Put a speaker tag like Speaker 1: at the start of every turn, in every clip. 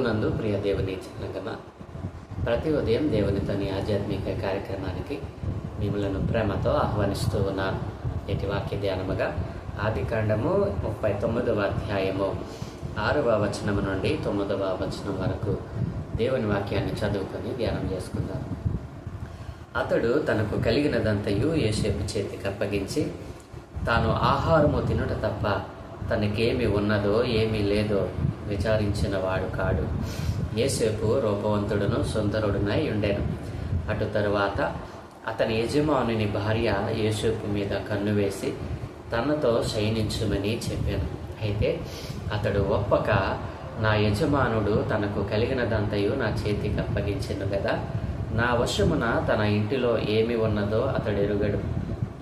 Speaker 1: ప్రభునందు ప్రియ దేవుని జనగమా, ప్రతి ఉదయం దేవునితోని ఆధ్యాత్మిక కార్యక్రమానికి మిమ్మలను ప్రేమతో ఆహ్వానిస్తూ ఉన్నాను. నేటి వాక్య ధ్యానముగా ఆదికాండము 39వ అధ్యాయము 6వ వచనము నుండి 9వ వచనం వరకు దేవుని వాక్యాన్ని చదువుకొని ధ్యానం చేసుకుందాం. అతడు తనకు కలిగినదంతయు యోసేపు చేతికి అప్పగించి, తాను ఆహారము తినుట తప్ప తనకేమి ఉన్నదో ఏమీ లేదో విచారించిన వాడు కాడు. యోసేపు రూపవంతుడును సుందరుడునై ఉండెను. అటు తరువాత అతని యజమానుని భార్య యోసేపు మీద కన్ను వేసి తనతో శయనించుమని చెప్పాను. అయితే అతడు ఒప్పక, నా యజమానుడు తనకు కలిగినదంతయు నా చేతికి అప్పగించెను కదా, నా వశమున తన ఇంటిలో ఏమి ఉన్నదో అతడు ఎరుగడు.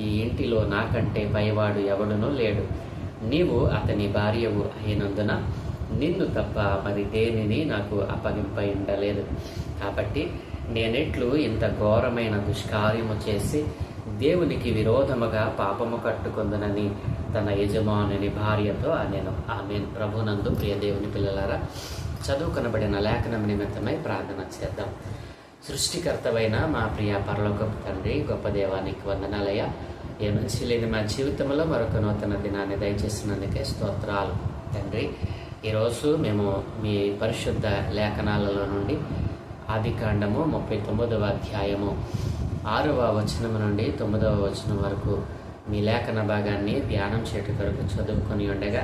Speaker 1: ఈ ఇంటిలో నాకంటే పైవాడు ఎవడునూ లేడు. నీవు అతని భార్యవు అయినందున నిన్ను తప్ప మరి దేనిని నాకు అప్పగింపై ఉండలేదు. కాబట్టి నేనెట్లు ఇంత ఘోరమైన దుష్కార్యము చేసి దేవునికి విరోధముగా పాపము కట్టుకుందనని తన యజమానుని భార్యతో అనెను. ఆమెన్. ప్రభునందు ప్రియ దేవుని పిల్లలారా, చదువుకొనబడిన లేఖనం నిమిత్తమై ప్రార్థన చేద్దాం. సృష్టికర్తవైన మా ప్రియ పరలోకపు తండ్రి, గొప్ప దేవానికి వందనాలయ్య. ఏ మంచి లేని మా జీవితంలో మరొక నూతన దినాన్ని దయచేసినందుకే స్తోత్రాలు తండ్రి. ఈరోజు మేము మీ పరిశుద్ధ లేఖనాలలో నుండి ఆదికాండము 39వ అధ్యాయము 6వ వచనం నుండి 9వ వచనం వరకు మీ లేఖన భాగాన్ని ధ్యానం చేయట కొరకు చదువుకొని ఉండగా,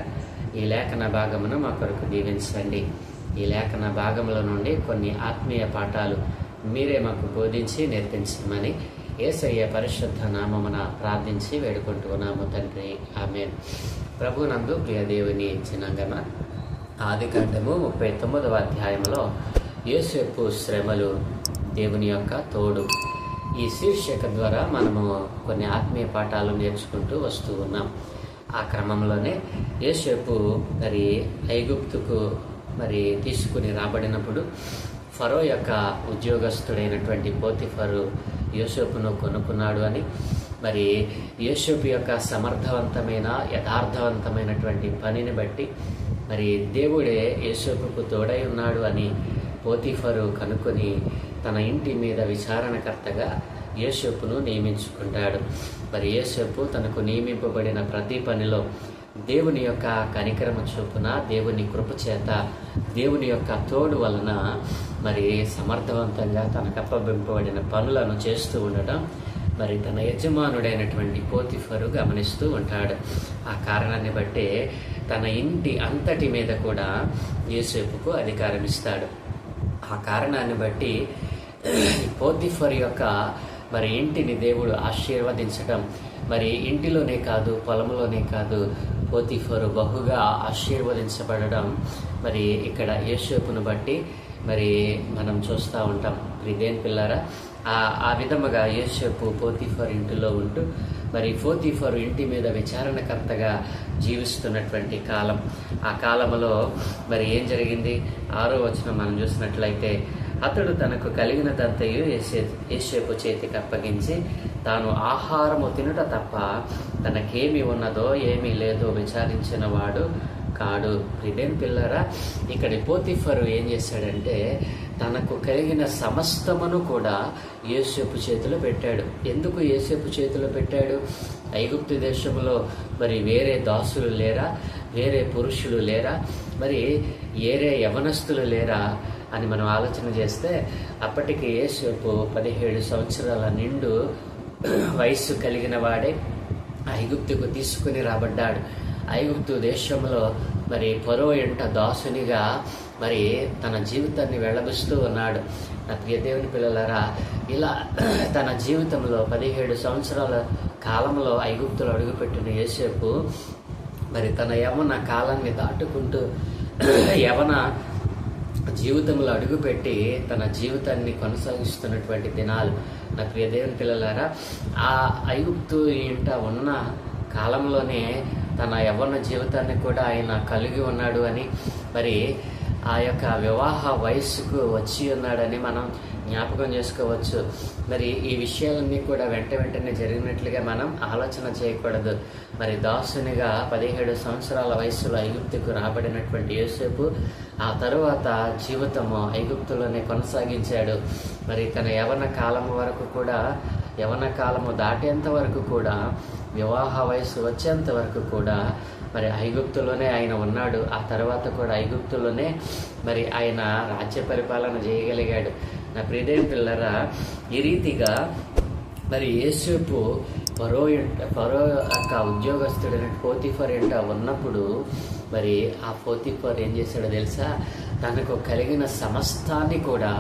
Speaker 1: ఈ లేఖన భాగమును మా కొరకు దీవించండి. ఈ లేఖన భాగముల నుండి కొన్ని ఆత్మీయ పాఠాలు మీరే మాకు బోధించి నేర్పించమని యేసయ్య పరిశుద్ధ నామమున ప్రార్థించి వేడుకుంటున్నాము తండ్రి. ఆమేన్. ప్రభునందు ప్రియ దేవుని జనాంగమా, ఆదికాండము 39వ అధ్యాయంలో యోసేపు శ్రమలు, దేవుని యొక్క తోడు, ఈ శీర్షిక ద్వారా మనము కొన్ని ఆత్మీయ పాఠాలు నేర్చుకుంటూ వస్తూ ఉన్నాం. ఆ క్రమంలోనే యోసేపు మరి ఐగుప్తుకు తీసుకుని రాబడినప్పుడు ఫరో యొక్క ఉద్యోగస్తుడైనటువంటి పోతిఫరు యోసేపును కొనుక్కున్నాడు అని, మరి యోసేపు యొక్క సమర్థవంతమైన యథార్థవంతమైనటువంటి పనిని బట్టి మరి దేవుడే యోసేపుకు తోడై ఉన్నాడు అని పోతిఫరు కనుక్కొని తన ఇంటి మీద విచారణకర్తగా యోసేపును నియమించుకుంటాడు. మరి యోసేపు తనకు నియమింపబడిన ప్రతి పనిలో దేవుని యొక్క కనికరమ చొప్పున, దేవుని కృప చేత, దేవుని యొక్క తోడు వలన మరి సమర్థవంతంగా తనకు అప్పగింపబడిన పనులను చేస్తూ ఉండడం మరి తన యజమానుడైనటువంటి పోతిఫరు గమనిస్తూ ఉంటాడు. ఆ కారణాన్ని బట్టి తన ఇంటి అంతటి మీద కూడా యోసేపుకు అధికారం ఇస్తాడు. ఆ కారణాన్ని బట్టి పోతిఫర్ యొక్క మరి ఇంటిని దేవుడు ఆశీర్వదించడం, మరి ఇంటిలోనే కాదు పొలంలోనే కాదు, పోతిఫరు బహుగా ఆశీర్వదించబడడం మరి ఇక్కడ యోసేపును బట్టి మరి మనం చూస్తూ ఉంటాం. ప్రియదేని పిల్లారా, ఆ విధముగా యోసేపు పోతిఫర్ ఇంటిలో ఉంటూ మరి పోతిఫరు ఇంటి మీద విచారణకర్తగా జీవిస్తున్నటువంటి కాలం. ఆ కాలంలో మరి ఏం జరిగింది? 6వ వచనం మనం చూసినట్లయితే, అతడు తనకు కలిగినదంతయు యోసేపు చేతికి అప్పగించి, తాను ఆహారము తినుట తప్ప తనకేమి ఉన్నదో ఏమీ లేదో విచారించిన వాడు కాడు. ప్రియదేని పిల్లరా, ఇక్కడి పోతిఫరు ఏం చేశాడంటే తనకు కలిగిన సమస్తమును కూడా యోసేపు చేతిలో పెట్టాడు. ఎందుకు యోసేపు చేతిలో పెట్టాడు? ఐగుప్తు దేశంలో మరి వేరే దాసులు లేరా, వేరే పురుషులు లేరా, మరి వేరే యవనస్తులు లేరా అని మనం ఆలోచన చేస్తే, అప్పటికి యోసేపు 17 సంవత్సరాల నిండు వయస్సు కలిగిన వాడే ఐగుప్తుకు తీసుకుని రాబడ్డాడు. ఐగుప్తు దేశంలో మరి ఫరో ఎంట దాసునిగా మరి తన జీవితాన్ని వెళ్ళబుస్తూ ఉన్నాడు. నా ప్రియ దేవుని పిల్లలారా, ఇలా తన జీవితంలో 17 సంవత్సరాల కాలంలో ఐగుప్తులో అడుగుపెట్టిన యోసేపు మరి తన యవన కాలాన్ని దాటుకుంటూ యవన జీవితంలో అడుగుపెట్టి తన జీవితాన్ని కొనసాగిస్తున్నటువంటి దినాలు. నా ప్రియ దేవుని పిల్లలారా, ఆ ఐగుప్తు ఇంట ఉన్న కాలంలోనే తన యవ్వన జీవితాన్ని కూడా ఆయన కలిగి ఉన్నాడు అని, మరి ఆ యొక్క వివాహ వయస్సుకు వచ్చి ఉన్నాడని మనం జ్ఞాపకం చేసుకోవచ్చు. మరి ఈ విషయాలన్నీ కూడా వెంటనే జరిగినట్లుగా మనం ఆలోచన చేయకూడదు. మరి దాసునిగా 17 సంవత్సరాల వయసులో ఐగుప్తుకు రాబడినటువంటి యోసేపు ఆ తరువాత జీవితము ఐగుప్తులోనే కొనసాగించాడు. మరి తన యవన కాలము దాటేంత వరకు కూడా, వివాహ వయసు వచ్చేంత వరకు కూడా మరి ఐగుప్తులోనే ఆయన ఉన్నాడు. ఆ తర్వాత కూడా ఐగుప్తులోనే మరి ఆయన రాజ్య పరిపాలన చేయగలిగాడు. నా ప్రియదేవి పిల్లరా, ఈ రీతిగా మరి యోసేపు ఫరో యొక్క ఉద్యోగస్తుడైన పోతీఫర్ ఇంట ఉన్నప్పుడు మరి ఆ పోతీఫర్ ఏం చేశాడో తెలుసా? తనకు కలిగిన సమస్తాన్ని కూడా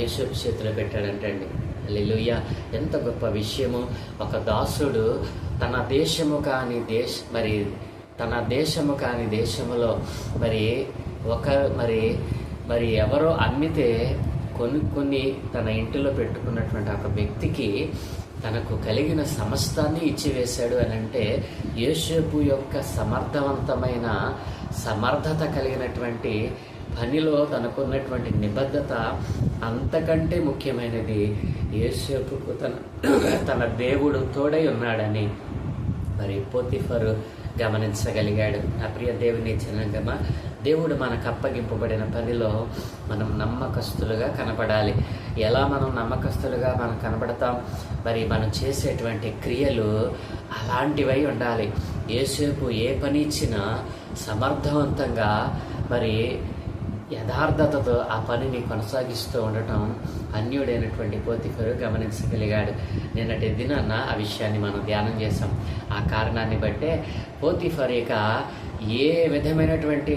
Speaker 1: యోసేపు చేతిలో పెట్టాడంటండి. హల్లెలూయా! ఎంత గొప్ప విషయము! ఒక దాసుడు తన దేశము కాని దేశములో మరి ఎవరో అమ్మితే కొనుక్కొని తన ఇంటిలో పెట్టుకున్నటువంటి ఒక వ్యక్తికి తనకు కలిగిన సమస్తాన్ని ఇచ్చివేశాడు అని అంటే, యోసేపు యొక్క సమర్థత కలిగినటువంటి పనిలో తనకున్నటువంటి నిబద్ధత అంతకంటే ముఖ్యమైనది. యోసేపుకు తన దేవుడు తోడై ఉన్నాడని మరి పోతీఫరు గమనించగలిగాడు. ఆ ప్రియ దేవుని జనాంగమా, దేవుడు మనకు అప్పగింపబడిన పనిలో మనం నమ్మకస్తులుగా కనపడాలి. ఎలా మనం నమ్మకస్తులుగా మనం కనపడతాం? మరి మనం చేసేటువంటి క్రియలు అలాంటివై ఉండాలి. యోసేపు ఏ పని ఇచ్చినా సమర్థవంతంగా మరి యథార్థతతో ఆ పనిని కొనసాగిస్తూ ఉండటం అన్యుడైనటువంటి పోతీఫరు గమనించగలిగాడు. నిన్నటి దినాన్న ఆ విషయాన్ని మనం ధ్యానం చేసాం. ఆ కారణాన్ని బట్టే పోతీఫర్ ఇక ఏ విధమైనటువంటి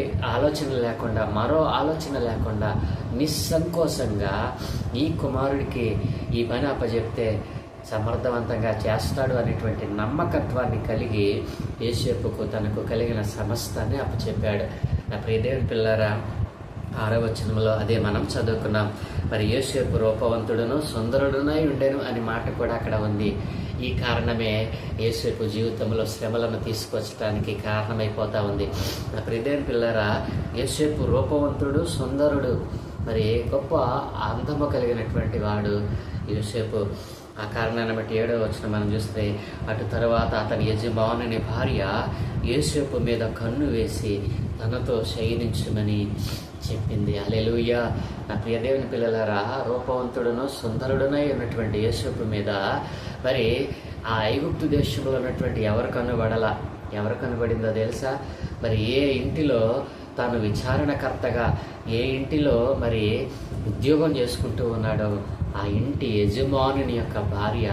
Speaker 1: మరో ఆలోచన లేకుండా నిస్సంకోచంగా ఈ కుమారుడికి ఈ పని అప్పచెప్తే సమర్థవంతంగా చేస్తాడు అనేటువంటి నమ్మకత్వాన్ని కలిగి యోసేపుకు తనకు కలిగిన సమస్తాన్ని అప్పచెప్పాడు. నా ప్రియదేవుని పిల్లరా, 6వ వచనంలో అదే మనం చదువుకున్నాం. మరి యోసేపు రూపవంతుడును సుందరుడునై ఉండెను అనే మాట కూడా అక్కడ ఉంది. ఈ కారణమే యోసేపు జీవితంలో శ్రమలను తీసుకొచ్చడానికి కారణమైపోతా ఉంది. నా ప్రియదేవుని పిల్లరా, యోసేపు రూపవంతుడు, సుందరుడు, మరి గొప్ప అందము కలిగినటువంటి వాడు యోసేపు. ఆ కారణాన్ని బట్టి 7వ వచనం మనం చూస్తే, అటు తర్వాత అతని యజమానుని భార్య యోసేపు మీద కన్ను వేసి తనతో శయనించుమని చెప్పింది. హల్లెలూయా! నా ప్రియదేవుని పిల్లలారా, రూపవంతుడును సుందరుడునై ఉన్నటువంటి యోసేపు మీద మరి ఆ ఐగుప్తు దేశంలో ఉన్నటువంటి ఎవరు కనబడిందో తెలుసా? మరి ఏ ఇంటిలో తాను విచారణకర్తగా, ఏ ఇంటిలో మరి ఉద్యోగం చేసుకుంటూ ఉన్నాడో ఆ ఇంటి యజమానుని యొక్క భార్య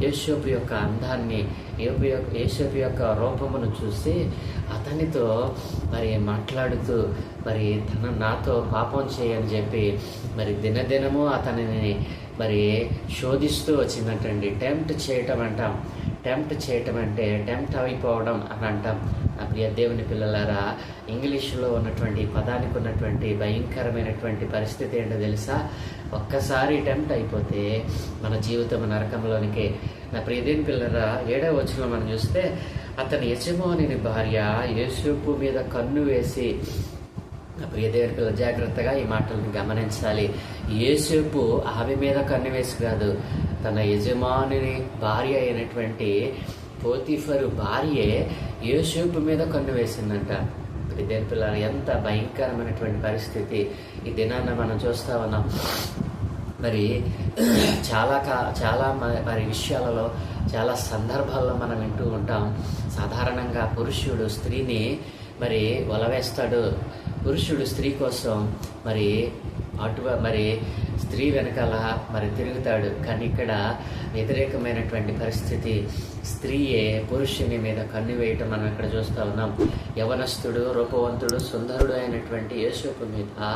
Speaker 1: యోసేపు యొక్క అందాన్ని, యోసేపు యొక్క రూపమును చూసి అతనితో మరి మాట్లాడుతూ మరి నాతో పాపం చేయని చెప్పి మరి దినదినము అతనిని మరి శోధిస్తూ వచ్చిందంటండి. టెంప్ట్ చేయటం అంటే టెంప్ట్ అయిపోవడం అని అంటాం. నా ప్రియ దేవుని పిల్లలారా, ఇంగ్లీషులో ఉన్నటువంటి పదానికి ఉన్నటువంటి భయంకరమైనటువంటి పరిస్థితి ఏంటో తెలుసా? ఒక్కసారి టెంప్ట్ అయిపోతే మన జీవితం నరకంలోనికి. నా ప్రియ దేవుని పిల్లలారా, 7వ వచనంలో మనం చూస్తే, అతని యజమానుని భార్య యోసేపు మీద కన్ను వేసి, నా ప్రియ దేవుని పిల్లలు జాగ్రత్తగా ఈ మాటలను గమనించాలి. యోసేపు ఆమె మీద కన్ను వేసి కాదు, తన యజమానుని భార్య అయినటువంటి పోతీఫరు భార్యే యోసేపు మీద కన్ను వేసిందంట. ప్రియ దేవుని పిల్లలు, ఎంత భయంకరమైనటువంటి పరిస్థితి ఈ దినాన్న మనం చూస్తూ ఉన్నాం. మరి చాలా మరి విషయాలలో, చాలా సందర్భాల్లో మనం వింటూ ఉంటాం. సాధారణంగా పురుషుడు స్త్రీని మరి వలవేస్తాడు, పురుషుడు స్త్రీ కోసం మరి స్త్రీ వెనకాల మరి తిరుగుతాడు. కానీ ఇక్కడ వ్యతిరేకమైనటువంటి పరిస్థితి, స్త్రీయే పురుషుని మీద కన్ను వేయటం మనం ఇక్కడ చూస్తూ ఉన్నాం. యవనస్తుడు, రూపవంతుడు, సుందరుడు అయినటువంటి యోసేపు మీద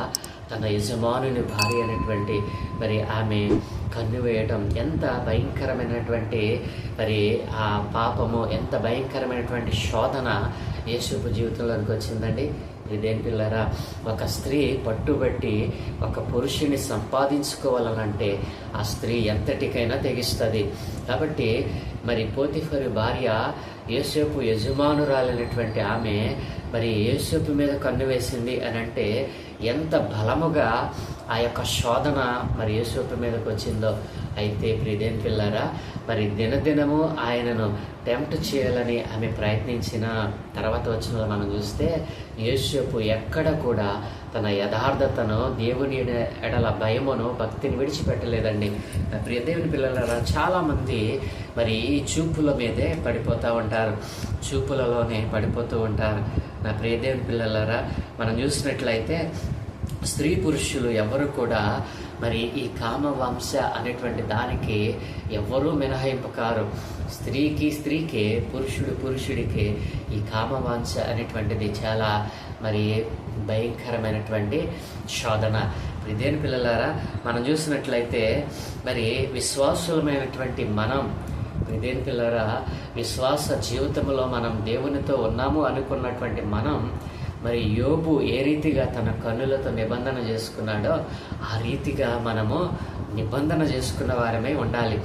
Speaker 1: తన యజమానుని భార్య అయినటువంటి మరి ఆమె కన్ను వేయటం ఎంత భయంకరమైనటువంటి మరి ఆ పాపము, ఎంత భయంకరమైనటువంటి శోధన యోసేపు జీవితంలోకి వచ్చిందండి. ఇదేం పిల్లరా, ఒక స్త్రీ పట్టుబట్టి ఒక పురుషుని సంపాదించుకోవాలనంటే ఆ స్త్రీ ఎంతటికైనా తెగిస్తుంది. కాబట్టి మరి పోతీఫరు భార్య యోసేపు యజమానురాలైనటువంటి ఆమె మరి యోసేపు మీద కన్ను వేసింది అని అంటే ఎంత బలముగా ఆ యొక్క శోధన మరి యోసేపు మీదకి వచ్చిందో. అయితే ప్రియదేని పిల్లారా, మరి దినదినము ఆయనను టెంప్ట్ చేయాలని ఆమె ప్రయత్నించిన తర్వాత వచ్చిన మనం చూస్తే యోసేపు ఎక్కడ కూడా తన యథార్థతను, దేవుని ఎడల భయమును, భక్తిని విడిచిపెట్టలేదండి. ప్రియదేవుని పిల్లలారా, చాలామంది మరి ఈ చూపుల మీదే పడిపోతూ ఉంటారు, చూపులలోనే పడిపోతూ ఉంటారు. నా ప్రియదేవుని పిల్లలారా, మనం చూసినట్లయితే స్త్రీ పురుషులు ఎవరు కూడా మరి ఈ కామవంశ అనేటువంటి దానికి ఎవరూ మినహాయింపు కారు. స్త్రీకే, పురుషుడికే ఈ కామవాంఛ అనేటువంటిది చాలా మరి భయంకరమైనటువంటి శోధన. ఇదేని పిల్లలారా, మనం చూసినట్లయితే మరి విశ్వాసులమైనటువంటి మనం, ఇదేని పిల్లరా, విశ్వాస జీవితంలో మనం దేవునితో ఉన్నాము అనుకున్నటువంటి మనం మరి యోబు ఏ రీతిగా తన కన్నులతో నిబంధన చేసుకున్నాడో ఆ రీతిగా మనము నిబంధన చేసుకున్న వారమే ఉండాలి.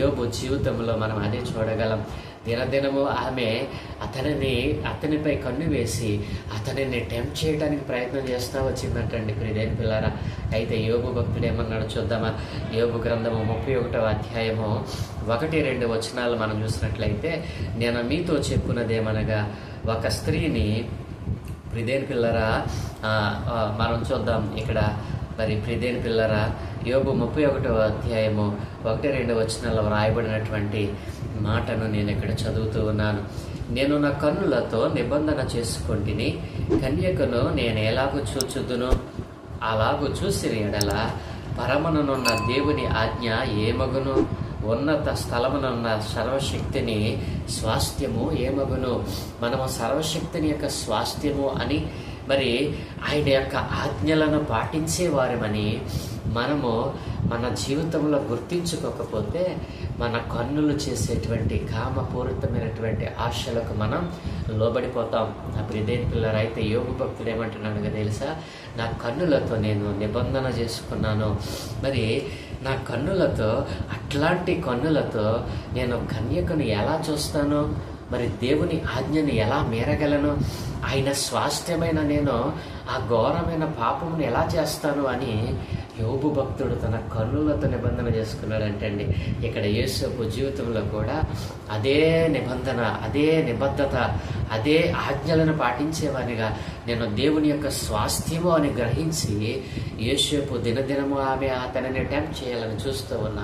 Speaker 1: యోబు జీవితంలో మనం అదే చూడగలం. దినదినము ఆమె అతనిపై కన్ను వేసి అతనిని టెంప్ట్ చేయడానికి ప్రయత్నం చేస్తూ వచ్చిందంటండి ప్రియదేని పిల్లారా. అయితే యోబు భక్తుడు ఏమన్నాడు చూద్దామా? యోబు గ్రంథము 31వ అధ్యాయము 1-2 వచనాలు మనం చూసినట్లయితే, నేను మీతో చెప్పున్నదేమనగా, ఒక స్త్రీని, ప్రియదేని పిల్లరా మనం చూద్దాం ఇక్కడ. మరి ప్రియదేని పిల్లరా, యోబు 31వ అధ్యాయము 1-2 వచనాల్లో వ్రాయబడినటువంటి మాటను నేను ఇక్కడ చదువుతూ ఉన్నాను. నేను నా కన్నులతో నిబంధన చేసుకొంటిని, కన్యకను నేను ఎలాగూ చూచుదును, అలాగూ చూసిన ఎడల పరమనున్న దేవుని ఆజ్ఞ ఏమగును, ఉన్నత స్థలమునున్న సర్వశక్తిని స్వాస్థ్యము ఏమగును. మనము సర్వశక్తిని యొక్క స్వాస్థ్యము అని, మరి ఆయన యొక్క ఆజ్ఞలను పాటించేవారమని మనము మన జీవితంలో గుర్తించుకోకపోతే మన కన్నులు చేసేటువంటి కామపూరితమైనటువంటి ఆశలకు మనం లోబడిపోతాం. నా ప్రియదేని పిల్లలు, అయితే యోబు భక్తుడు ఏమంటున్నాడుగా తెలుసా? నా కన్నులతో నేను నిబంధన చేసుకున్నాను. మరి నా కన్నులతో, అట్లాంటి కన్నులతో నేను కన్యకను ఎలా చూస్తాను, మరి దేవుని ఆజ్ఞను ఎలా మీరగలను, ఆయన స్వాస్థ్యమైన నేను ఆ ఘోరమైన పాపమును ఎలా చేస్తాను అని యోబు భక్తుడు తన కన్నులతో నిబంధన చేసుకున్నాడంటే అండి. ఇక్కడ యేసపు జీవితంలో కూడా అదే నిబంధన, అదే నిబద్ధత, అదే ఆజ్ఞలను పాటించేవానిగా నేను దేవుని యొక్క స్వాస్థ్యము అని గ్రహించి యేసేపు దినదినము ఆమె అతనిని టెంప్ట్ చేయాలని చూస్తూ ఉన్న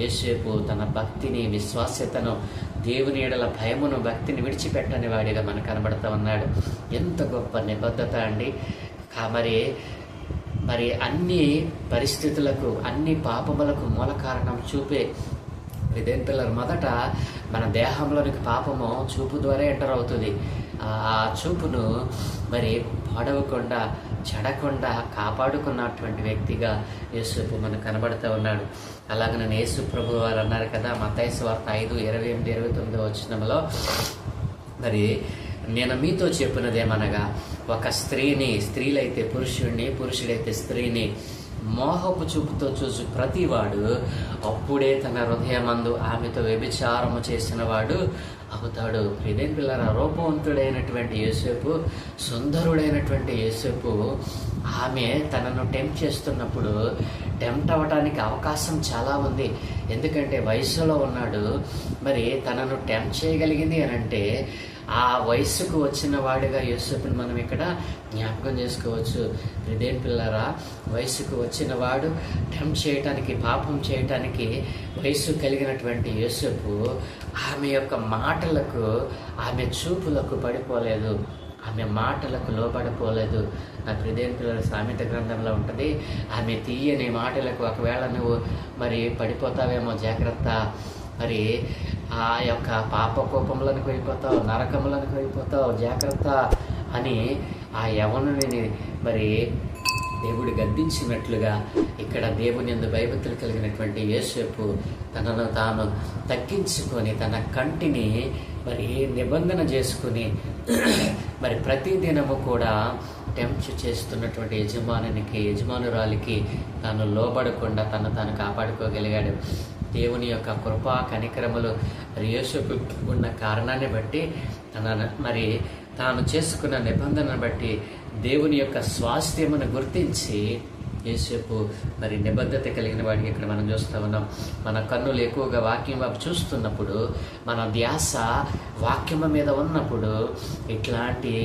Speaker 1: యేసేపు తన భక్తిని, విశ్వాస్యతను, దేవుని ఎడల భయమును, భక్తిని విడిచిపెట్టని వాడిగా మనకు కనబడుతూ ఉన్నాడు. ఎంత గొప్ప నిబద్ధత అండి. మరి అన్ని పరిస్థితులకు, అన్ని పాపములకు మూల కారణం చూపే. ఇదేం పిల్లలు, మొదట మన దేహంలోనికి పాపము చూపు ద్వారా ఎంటర్ అవుతుంది. ఆ చూపును మరి పడవకుండా, చెడకుండా కాపాడుకున్నటువంటి వ్యక్తిగా యేసు మనకు కనబడుతూ ఉన్నాడు. అలాగనే యేసు ప్రభు వారు అన్నారు కదా, మత్తయి సువార్త 5:28-29 వచనంలో, మరి నేను మీతో చెప్పినదేమనగా, ఒక స్త్రీలైతే పురుషుడిని, పురుషుడైతే స్త్రీని మోహపు చూపుతో చూసి ప్రతివాడు అప్పుడే తన హృదయమందు ఆమెతో వ్యభిచారము చేసిన వాడు అవుతాడు. ఇదేం పిల్లరా, రూపవంతుడైనటువంటి యోసేపు, సుందరుడైనటువంటి యోసేపు ఆమె తనను టెంప్ట్ చేస్తున్నప్పుడు టెంప్ట్ అవ్వడానికి అవకాశం చాలా ఉంది. ఎందుకంటే వయసులో ఉన్నాడు. మరి తనను టెంప్ట్ చేయగలిగింది అని అంటే ఆ వయస్సుకు వచ్చిన వాడిగా యోసేపుని మనం ఇక్కడ జ్ఞాపకం చేసుకోవచ్చు. ఇదేం పిల్లరా, వయసుకు వచ్చిన వాడు టెంప్ట్ చేయటానికి, పాపం చేయటానికి వయస్సు కలిగినటువంటి యోసేపు ఆమె యొక్క మాటలకు, ఆమె చూపులకు పడిపోలేదు, ఆమె మాటలకు లోపడిపోలేదు. నా ప్రియదేని పిల్లల సామెత గ్రంథంలో ఉంటుంది, ఆమె తీయని మాటలకు ఒకవేళ నువ్వు మరి పడిపోతావేమో జాగ్రత్త, మరి ఆ యొక్క పాప కోపంలోనికి వెళ్ళిపోతావు, నరకములకు వెళ్ళిపోతావు జాగ్రత్త అని ఆ యవనుని మరి దేవుడు గద్దించినట్లుగా ఇక్కడ దేవుని యందు భయభక్తులు కలిగినటువంటి యోసేపు తనను తాను తగ్గించుకొని తన కంటిని మరి నిబంధన చేసుకుని మరి ప్రతిదినము కూడా టెంప్ట్ చేస్తున్నటువంటి యజమానురాలికి తాను లోబడకుండా తాను కాపాడుకోగలిగాడు. దేవుని యొక్క కృపా కనికరములు యోసేపు ఉన్న కారణాన్ని బట్టి తన మరి తాను చేసుకున్న నిబంధనను బట్టి దేవుని యొక్క స్వాస్థ్యమును గుర్తించి యేసేపు మరి నిబద్ధత కలిగిన వాడికి ఇక్కడ మనం చూస్తూ ఉన్నాం. మన కన్నులు ఎక్కువగా వాక్యం వైపు చూస్తున్నప్పుడు, మన ధ్యాస వాక్యము మీద ఉన్నప్పుడు ఇట్లాంటి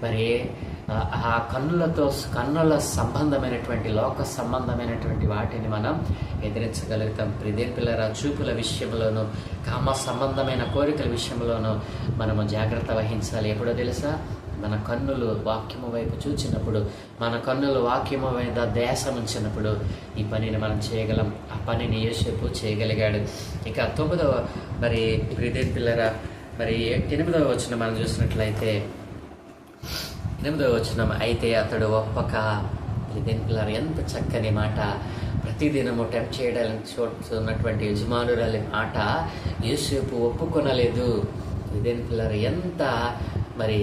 Speaker 1: మరి ఆ కన్నుల సంబంధమైనటువంటి లోక సంబంధమైనటువంటి వాటిని మనం ఎదిరించగలుగుతాం. ప్రియదేని పిల్లరా, చూపుల విషయంలోనూ కామ సంబంధమైన కోరికల విషయంలోనూ మనము జాగ్రత్త వహించాలి. ఎప్పుడో తెలుసా? మన కన్నులు వాక్యము వైపు చూచినప్పుడు, మన కన్నులు వాక్యము మీద ధ్యాస ఉంచినప్పుడు ఈ పనిని మనం చేయగలం. ఆ పనిని యేసేపు చేయగలిగాడు. ఇక 9వ మరి ప్రియదేని పిల్లరా, మరి 8వ వచనం మనం చూసినట్లయితే, 8వ వచనం, అయితే అతడు ఒప్పక. ప్రియదేని పిల్లరా, ఎంత చక్కని మాట! ప్రతిదినము టెంప్ట్ చేయడానికి చూస్తున్నటువంటి యజమానురాలి మాట యేసేపు ఒప్పుకొనలేదు. ప్రియదేని పిల్లరా, ఎంత మరి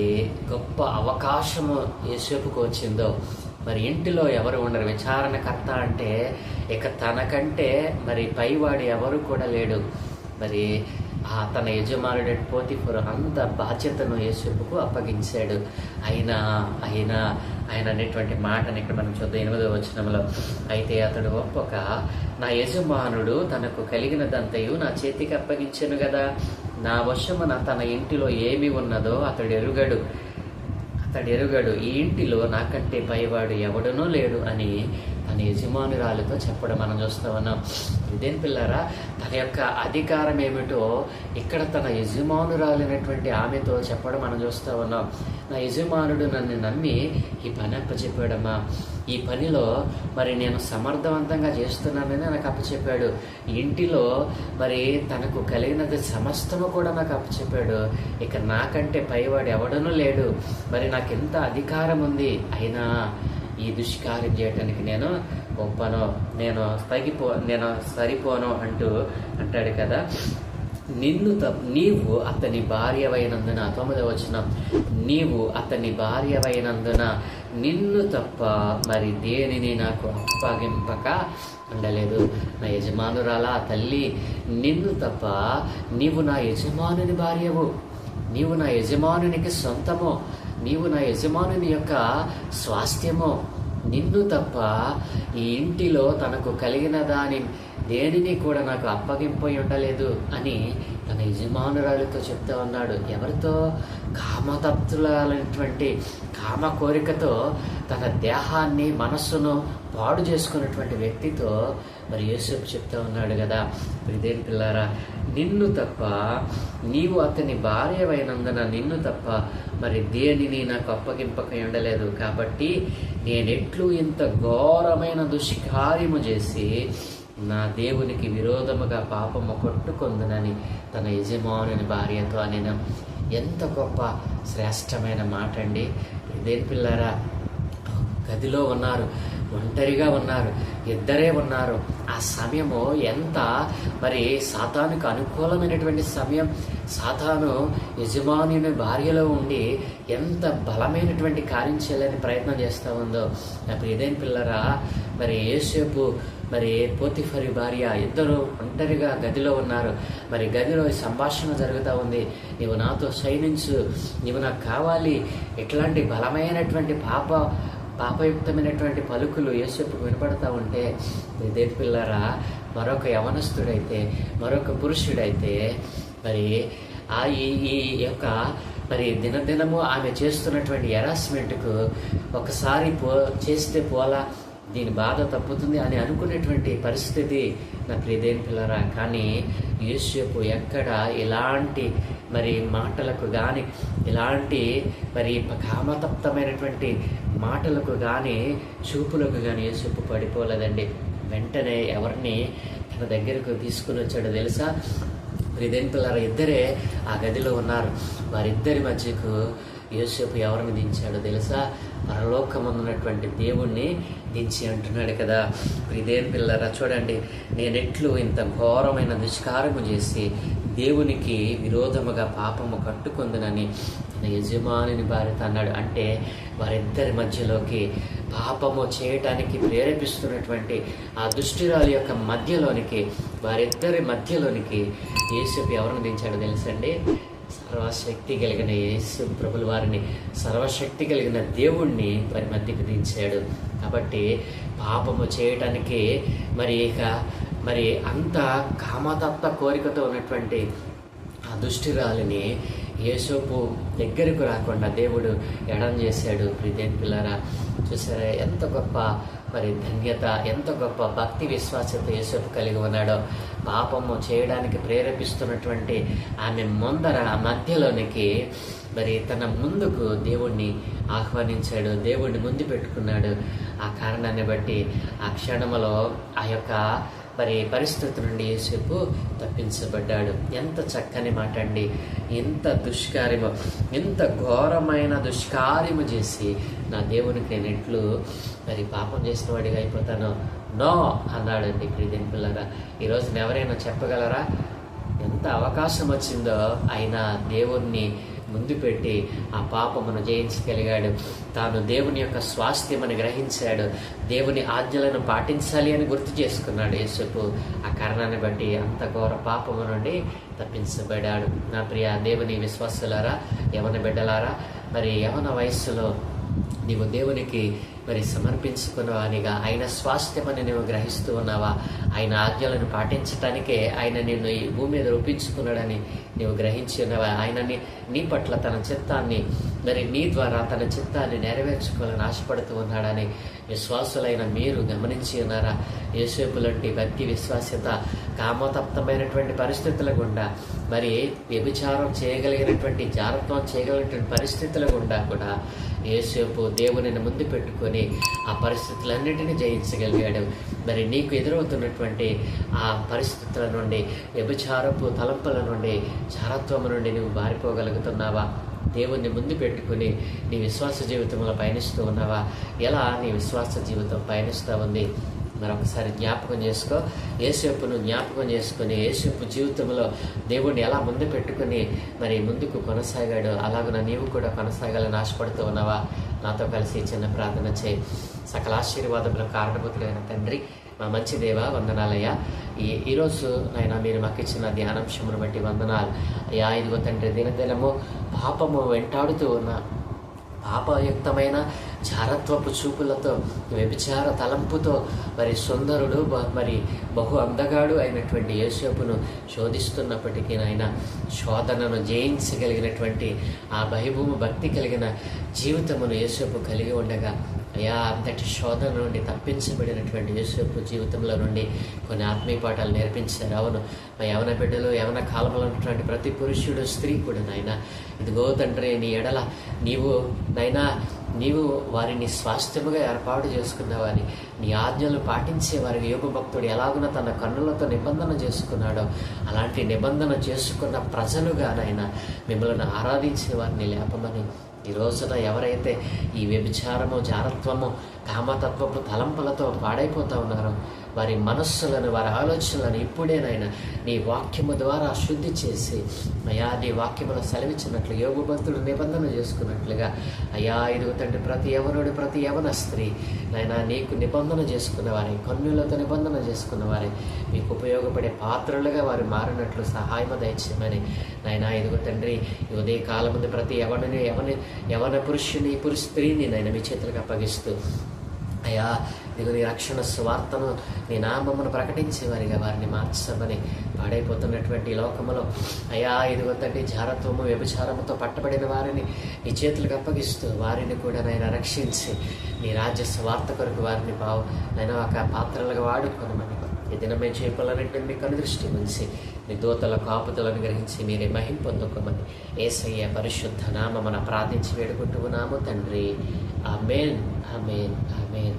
Speaker 1: గొప్ప అవకాశము యేసేపుకు వచ్చిందో. మరి ఇంటిలో ఎవరు ఉండరు. విచారణకర్త అంటే ఇక తనకంటే మరి పైవాడు ఎవరు కూడా లేడు. మరి తన యజమానుడు పోతిఫరు అంత బాధ్యతను యేసేపుకు అప్పగించాడు. ఆయన అనేటువంటి మాటని ఇక్కడ మనం చూద్దాం 8వ వచనంలో. అయితే అతడు ఒప్పక, నా యజమానుడు తనకు కలిగినదంతయు నా చేతికి అప్పగించెను కదా, నా వశమున తన ఇంటిలో ఏమి ఉన్నదో అతడు ఎరుగడు. ఈ ఇంటిలో నాకంటే పైవాడు ఎవడనూ లేడు అని తన యజమానురాలతో చెప్పడం మనం చూస్తూ ఉన్నాం. ఇదేం పిల్లరా, తన యొక్క అధికారం ఏమిటో ఇక్కడ తన యజమానురాలైనటువంటి ఆమెతో చెప్పడం మనం చూస్తూ ఉన్నాం. నా యజమానుడు నన్ను నమ్మి ఈ పని అప్పచెప్పాడమ్మా, ఈ పనిలో మరి నేను సమర్థవంతంగా చేస్తున్నానని నాకు అప్పచెప్పాడు. ఇంటిలో మరి తనకు కలిగినది సమస్తము కూడా నాకు అప్పచెప్పాడు. ఇక నాకంటే పైవాడు ఎవడనూ లేడు. మరి నాకు ఎంత అధికారం ఉంది, అయినా ఈ దుష్కార్యం చేయటానికి నేను ఒప్పను, నేను సరిపోను అంటాడు కదా. నీవు అతని భార్యవైనందున, 9వ వచనం, నీవు అతని భార్యవైనందున నిన్ను తప్ప మరి దేనిని నాకు అప్పగింపక ఉండలేదు. నా యజమానురాలా తల్లి, నిన్ను తప్ప నీవు నా యజమానుని భార్యవు, నీవు నా యజమానునికి సొంతము, నీవు నా యజమానుని యొక్క స్వాస్థ్యము. నిన్ను తప్ప ఈ ఇంటిలో తనకు కలిగిన దేనిని కూడా నాకు అప్పగింపై ఉండలేదు అని తన యజమానురాలతో చెప్తా ఉన్నాడు. ఎవరితో? కామతప్తులైనటువంటి కామ కోరికతో తన దేహాన్ని మనస్సును పాడు చేసుకున్నటువంటి వ్యక్తితో మరి యేసేపు చెప్తా ఉన్నాడు కదా. ఇదేం పిల్లారా, నిన్ను తప్ప నీవు అతని భార్యవైనందున నిన్ను తప్ప మరి దేనిని నాకు అప్పగింపక ఉండలేదు. కాబట్టి నేనెట్లు ఇంత ఘోరమైన దుష్కార్యము చేసి నా దేవునికి విరోధముగా పాపము కొట్టుకొందునని తన యజమానుని భార్యతో నేను. ఎంత గొప్ప శ్రేష్టమైన మాట అండి. ఇదేం పిల్లారా, గదిలో ఉన్నారు, ఒంటరిగా ఉన్నారు, ఇద్దరే ఉన్నారు. ఆ సమయము ఎంత మరి సాతానుకు అనుకూలమైనటువంటి సమయం. సాతాను యజమానుని భార్యలో ఉండి ఎంత బలమైనటువంటి కార్యం చేయాలని ప్రయత్నం చేస్తూ ఉందో. అప్పుడు ఇదేం పిల్లరా, మరి యేసేపు మరి పోతిఫరి భార్య ఇద్దరు ఒంటరిగా గదిలో ఉన్నారు. మరి గదిలో సంభాషణ జరుగుతూ ఉంది. నీవు నాతో శయనించు, నీవు నాకు కావాలి, ఇట్లాంటి బలమైనటువంటి పాపయుక్తమైనటువంటి పలుకులు యేసేపుకు వినపడతా ఉంటే, ఇదే పిల్లరా, మరొక యవనస్తుడైతే, మరొక పురుషుడైతే మరి ఈ యొక్క మరి దినదినము ఆమె చేస్తున్నటువంటి హెరాస్మెంట్కు ఒకసారి చేస్తే పోలా, దీని బాధ తప్పుతుంది అని అనుకునేటువంటి పరిస్థితి నా ప్రియదేని పిల్లరా. కానీ యేసేపు ఎక్కడ ఇలాంటి మరి మాటలకు కానీ, ఇలాంటి మరి కామతప్తమైనటువంటి మాటలకు కానీ, చూపులకు కానీ యేసేపు పడిపోలేదండి. వెంటనే ఎవరిని తన దగ్గరకు తీసుకుని వచ్చాడో తెలుసా? ప్రియదేని పిల్లరా, ఇద్దరే ఆ గదిలో ఉన్నారు. వారిద్దరి మధ్యకు యేసేపు ఎవరిని దించాడో తెలుసా? పరలోకమందున్నటువంటి దేవుణ్ణి దించి అంటున్నాడు కదా. ప్రియదేని పిల్లరా, చూడండి, నేనెట్లు ఇంత ఘోరమైన దుష్కారము చేసి దేవునికి విరోధముగా పాపము కట్టుకొందునని తన యజమానుని భార్యతో అన్నాడు. అంటే వారిద్దరి మధ్యలోకి, పాపము చేయటానికి ప్రేరేపిస్తున్నటువంటి ఆ దుష్టురాలి యొక్క మధ్యలోనికి, వారిద్దరి మధ్యలోనికి యేసేపు ఎవరిని దించాడో తెలుసండి? సర్వశక్తి కలిగిన యేసు ప్రభుల వారిని, సర్వశక్తి కలిగిన దేవుణ్ణి మరి మధ్యకు దించాడు. కాబట్టి పాపము చేయటానికి మరి అంత కామతత్వ కోరికతో ఉన్నటువంటి ఆ దుష్టురాలిని యేసోపు దగ్గరకు రాకుండా దేవుడు ఎడం చేశాడు. ప్రియమైన పిల్లరా, చూసారా ఎంత గొప్ప మరి ధన్యత, ఎంత గొప్ప భక్తి విశ్వాసత యేసోపు కలిగి ఉన్నాడో. పాపము చేయడానికి ప్రేరేపిస్తున్నటువంటి ఆమె మధ్యలోనికి మరి తన ముందుకు దేవుణ్ణి ఆహ్వానించాడు, దేవుణ్ణి ముందు పెట్టుకున్నాడు. ఆ కారణాన్ని బట్టి ఆ క్షణంలో ఆ యొక్క మరి పరిస్థితి నుండి యేసోపు తప్పించబడ్డాడు. ఎంత చక్కని మాట అండి! ఎంత దుష్కార్యము, ఎంత ఘోరమైన దుష్కార్యము చేసి నా దేవునికి నేను ఎట్లు మరి పాపం చేసిన వాడిగా అయిపోతాను, నో అన్నాడండి. ప్రియమైన పిల్లరా, ఈరోజు ఎవరైనా చెప్పగలరా? ఎంత అవకాశం వచ్చిందో ఆయన దేవుణ్ణి ముందు పెట్టి ఆ పాపమును జయించగలిగాడు. తాను దేవుని యొక్క స్వాస్థ్యమని గ్రహించాడు, దేవుని ఆజ్ఞలను పాటించాలి అని గుర్తు చేసుకున్నాడు యేసోపు. ఆ కారణాన్ని బట్టి అంత ఘోర పాపము నుండి తప్పించబడ్డాడు. నా ప్రియ దేవుని విశ్వాసులారా, యవన బిడ్డలారా, మరి యవన వయస్సులో నీవు దేవునికి మరి సమర్పించుకున్నవానిగా ఆయన స్వాస్థ్యమని నువ్వు గ్రహిస్తూ ఉన్నావా? ఆయన ఆజ్ఞలను పాటించటానికే ఆయన నిన్ను ఈ భూమి మీద రూపించుకున్నాడని నీవు గ్రహించి ఉన్నవా? ఆయనని నీ పట్ల తన చిత్తాన్ని మరి నీ ద్వారా తన చిత్తాన్ని నెరవేర్చుకోవాలని ఆశపడుతూ ఉన్నాడని విశ్వాసులైన మీరు గమనించి ఉన్నారా? యేసోపు లాంటి భక్తి విశ్వాస్యత కామతప్తమైనటువంటి పరిస్థితుల గుండా, మరి వ్యభిచారం చేయగలిగినటువంటి, జారత్వం చేయగలిగినటువంటి పరిస్థితుల గుండా కూడా యేసోపు దేవునిని ముందు పెట్టుకొని ఆ పరిస్థితులన్నింటినీ జయించగలిగాడు. మరి నీకు ఎదురవుతున్నటువంటి ఆ పరిస్థితుల నుండి, వ్యభిచారపు తలంపుల నుండి, జారత్వము నుండి నువ్వు బారిపోగలుగుతున్నావా? దేవుణ్ణి ముందు పెట్టుకుని నీ విశ్వాస జీవితంలో పయనిస్తూ ఉన్నావా? ఎలా నీ విశ్వాస జీవితం పయనిస్తూ ఉంది? మరొకసారి జ్ఞాపకం చేసుకో. యేసోపును జ్ఞాపకం చేసుకుని యేసోపు జీవితంలో దేవుణ్ణి ఎలా ముందు పెట్టుకుని మరి ముందుకు కొనసాగాడు, అలాగున నీవు కూడా కొనసాగాలని ఆశపడుతూ ఉన్నావా? నాతో కలిసి చిన్న ప్రార్థన చేయి. సకల ఆశీర్వాదములకు కారణభూతులైన తండ్రి, మా మంచి దేవ, వందనాలయ్యా. ఈరోజు నాయన మీరు మాకు ఇచ్చిన ధ్యానాంశమును బట్టి వందనాలు అయ్యా. ఇదిగో తండ్రి, దినదినము పాపము వెంటాడుతూ ఉన్న పాపయుక్తమైన జారత్వపు చూపులతో, వ్యభిచార తలంపుతో మరి సుందరుడు మరి బహు అందగాడు అయినటువంటి యేసోపును శోధిస్తున్నప్పటికీ నాయన శోధనను జయించగలిగినటువంటి ఆ భయభూమి భక్తి కలిగిన జీవితమును యేసోపు కలిగి ఉండగా అయ్యా, అంతటి శోధన నుండి తప్పించబడినటువంటి యేసోపు జీవితంలో నుండి కొన్ని ఆత్మీయ పాఠాలు నేర్పించారు. అవును, మా యవన బిడ్డలు, యవన కాలంలో ఉన్నటువంటి ప్రతి పురుషుడు, స్త్రీ కూడా నాయన ఇదిగో తండ్రి, నీ ఎడల నీవు వారిని స్వాస్థ్యముగా ఏర్పాటు చేసుకున్నవారి, నీ ఆజ్ఞలు పాటించే వారికి యోగ భక్తుడు ఎలాగున తన కన్నులతో నిబంధన చేసుకున్నాడో అలాంటి నిబంధన చేసుకున్న ప్రజలుగా నాయన మిమ్మల్ని ఆరాధించే వారిని లేపమని ఈ రోజున ఎవరైతే ఈ వ్యభిచారము, జారత్వము, కామతత్వపు తలంపులతో పాడైపోతూ ఉన్నారో వారి మనస్సులను, వారి ఆలోచనలను ఇప్పుడేనైనా నీ వాక్యము ద్వారా శుద్ధి చేసి అయ్యా, నీ వాక్యమును సెలవిచ్చినట్లు యోగ భక్తుడు నిబంధన చేసుకున్నట్లుగా అయ్యా, ఇదిగో తండ్రి, ప్రతి యవనుడు, ప్రతి యవన స్త్రీ నాయన నీకు నిబంధన చేసుకున్న వారి, కన్నులతో నిబంధన చేసుకున్న వారి మీకు ఉపయోగపడే పాత్రలుగా వారు మారినట్లు సహాయం దయచేయమని నాయన ఇదిగో తండ్రి, ఉదయ కాలం ముందు ప్రతి యవన పురుషుని, స్త్రీని నాయన మీ చేతులకు అప్పగిస్తూ అయ్యా, ఇదిగో నీ రక్షణ స్వార్థను, నీ నామమును ప్రకటించేవారిగా వారిని మార్చమని పాడైపోతున్నటువంటి లోకములో అయ్యా, ఇదిగో తండ్రి, జారత్వము, వ్యభిచారముతో పట్టబడిన వారిని నీ చేతులకు అప్పగిస్తూ వారిని కూడా నైనా రక్షించి నీ రాజ్య స్వార్థ కొరకు వారిని నైనా ఒక పాత్రలుగా వాడుకోనమని ఈ దినమే చేపలన్నింటినీ మీ కనుదృష్టి ఉంచి నీ దూతల కాపుదలను గ్రహించి మీరే మహిమ పొందుకోమని యేసయ్య పరిశుద్ధ నామమున ప్రార్థించి వేడుకుంటూ ఉన్నాము తండ్రి. ఆమేన్, ఆమేన్, ఆమేన్.